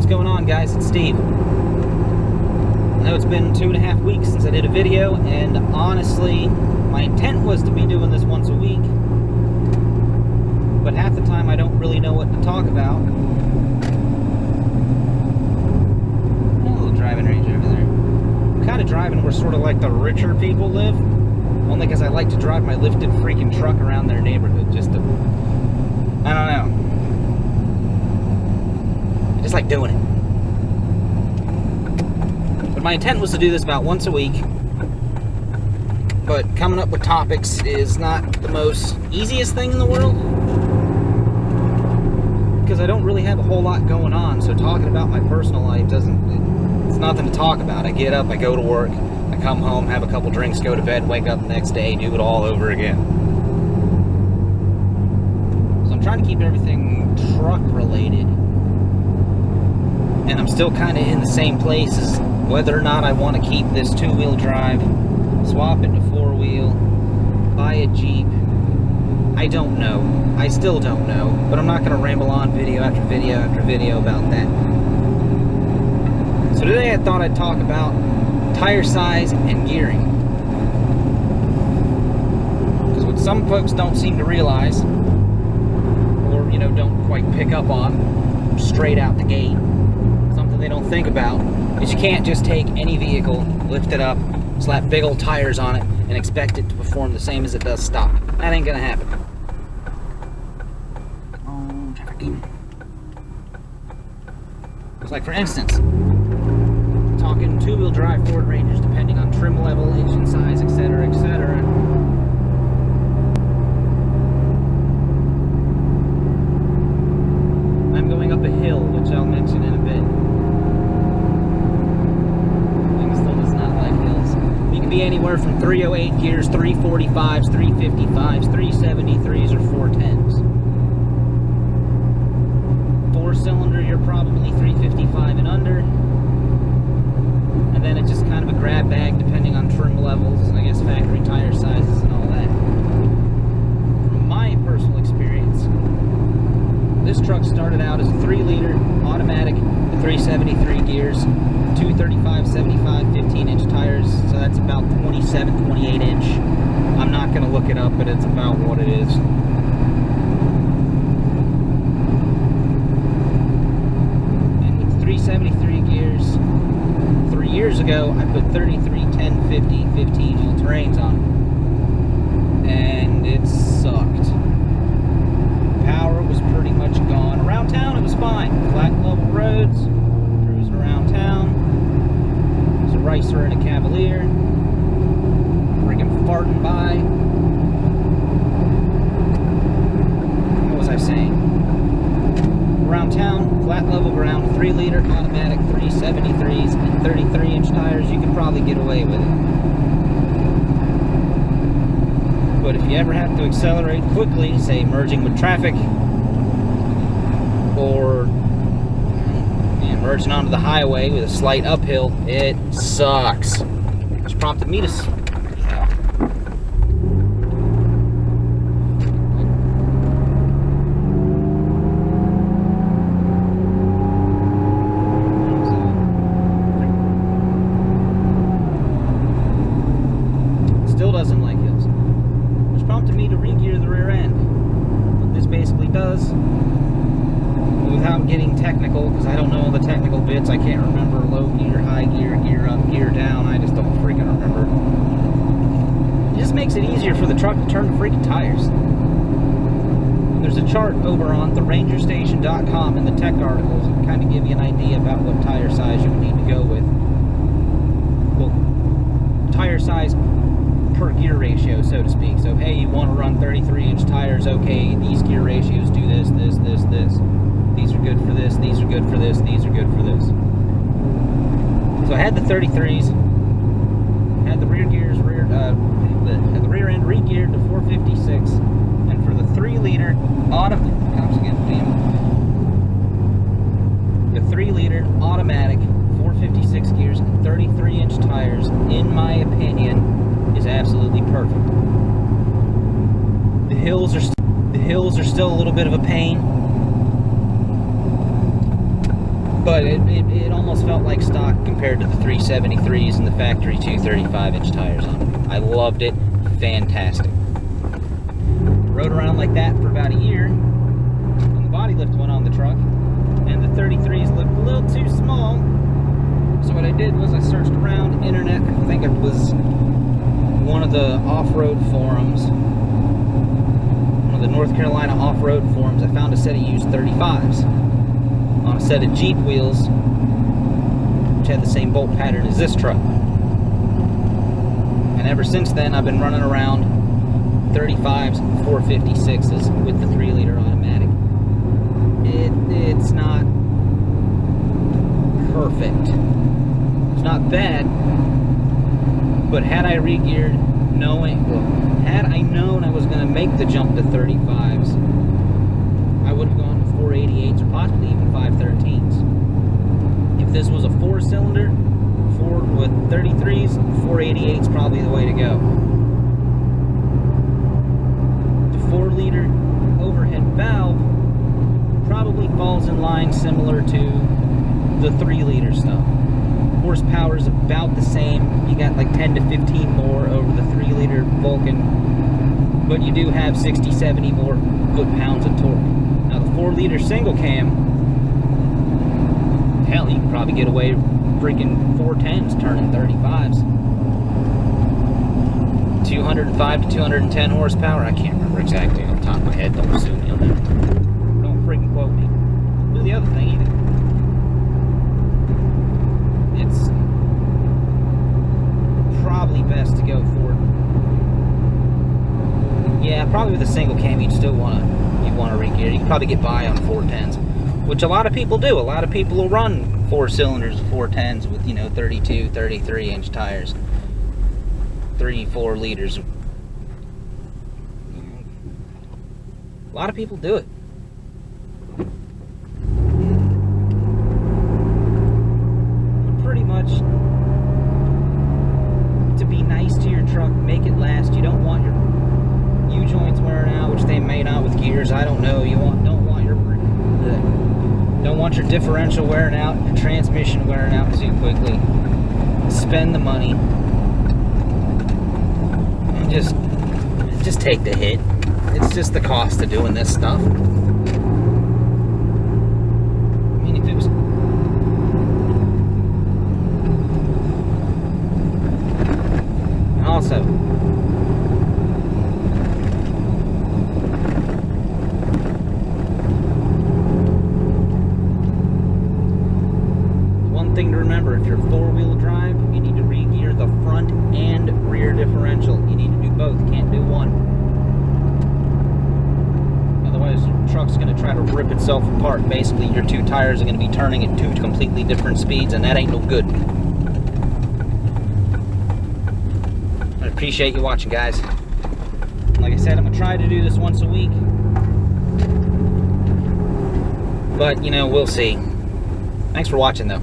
going on, guys? It's Steve. I know it's been 2.5 weeks since I did a video, and honestly, my intent was to be doing this once a week, but half the time I don't really know what to talk about. A little driving range over there. I'm kind of driving where sort of like the richer people live, only because I like to drive my lifted freaking truck around their neighborhood, just to, I don't know. I just like doing it. But my intent was to do this about once a week. But coming up with topics is not the most easiest thing in the world. Because I don't really have a whole lot going on. So talking about my personal life it's nothing to talk about. I get up, I go to work, I come home, have a couple drinks, go to bed, wake up the next day, do it all over again. So I'm trying to keep everything truck related. And I'm still kind of in the same place as whether or not I want to keep this two-wheel drive, swap it to four-wheel, buy a Jeep. I don't know. I still don't know. But I'm not going to ramble on video after video after video about that. So today I thought I'd talk about tire size and gearing. Because what some folks don't seem to realize, or, don't quite pick up on straight out the gate, something they don't think about, is you can't just take any vehicle, lift it up, slap big old tires on it, and expect it to perform the same as it does stock. That ain't gonna happen. Oh, traffic. It's like, for instance, talking two-wheel drive Ford Rangers, depending on trim level, engine size, etc., etc. I'm going up a hill, which I'll mention in a bit. Be anywhere from 308 gears, 345s, 355s, 373s, or 410s. Four-cylinder, you're probably 355 and under. And then it's just kind of a grab bag depending on trim levels, I guess factory tire sizes and all that. From my personal experience, this truck started out as a 3-liter automatic, 373 gears, 235, 75, 15-inch tires, so that's about 27, 28 inch. I'm not going to look it up, but it's about what it is. And with 373 gears, 3 years ago, I put 33, 10, 50, 15 all-terrains on it. And it sucked. Power was pretty much gone. Around town, it was fine. Flat, level roads, cruising around town. There's a Ricer and a Cavalier. Friggin' farting by. What was I saying? Around town, flat, level ground, 3-liter automatic 373s and 33-inch tires, you can probably get away with it. But if you ever have to accelerate quickly, say merging with traffic, or merging onto the highway with a slight uphill, it sucks. Which prompted me to... Still doesn't like hills. Which prompted me to re-gear the rear end. What this basically does, without getting technical, because I don't know all the technical bits, I can't remember low gear, high gear, gear up, gear down, I just don't freaking remember. It just makes it easier for the truck to turn the freaking tires. There's a chart over on therangerstation.com in the tech articles that kind of give you an idea about what tire size you would need to go with. Well, tire size per gear ratio, so to speak. So, hey, you want to run 33-inch tires, okay, these gear ratios do this, this, this, this. These are good for this, these are good for this, these are good for this. So I had the 33s, had the rear gears, had the rear end re-geared to 456, and for the 3-liter the 3-liter automatic 456 gears and 33-inch tires, in my opinion, is absolutely perfect. The hills are still a little bit of a pain. But it almost felt like stock compared to the 373s and the factory 235-inch tires on it. I loved it. Fantastic. Rode around like that for about a year, and the body lift went on the truck, and the 33s looked a little too small. So what I did was I searched around internet. I think it was one of the off-road forums, one of the North Carolina off-road forums. I found a set of used 35s on a set of Jeep wheels, which had the same bolt pattern as this truck. And ever since then, I've been running around 35s, 456s with the 3-liter automatic. It's not perfect. It's not bad, but had I re-geared had I known I was going to make the jump to 35s, I would have gone with 488s or possibly even 513s. If this was a 4-cylinder, with 33s, 488 is probably the way to go. The 4-liter overhead valve probably falls in line similar to the 3-liter stuff. Horsepower is about the same. You got like 10 to 15 more over the 3-liter Vulcan, but you do have 60, 70 more foot-pounds of torque. Now the 4-liter single cam, hell, you can probably get away freaking 410s turning 35s. 205 to 210 horsepower. I can't remember exactly off the top of my head. Don't sue me on that. Don't freaking quote me. Do the other thing either. It's probably best to go for, yeah, probably with a single cam you'd still want to re-gear. You can probably get by on 410s, which a lot of people do. A lot of people will run 4 cylinders, 410s with, 32, 33-inch tires, 3-4 liters. A lot of people do it. But pretty much, to be nice to your truck, make it last. You don't want your U-joints wearing out, which they may not with gears. I don't know. Don't want your differential wearing out, your transmission wearing out too quickly. Spend the money and just take the hit. It's just the cost of doing this stuff. I mean, if it was also, thing to remember, if you're 4-wheel drive, you need to re-gear the front and rear differential. You need to do both. You can't do one. Otherwise, your truck's going to try to rip itself apart. Basically, your 2 tires are going to be turning at 2 completely different speeds, and that ain't no good. I appreciate you watching, guys. Like I said, I'm going to try to do this once a week. But, we'll see. Thanks for watching, though.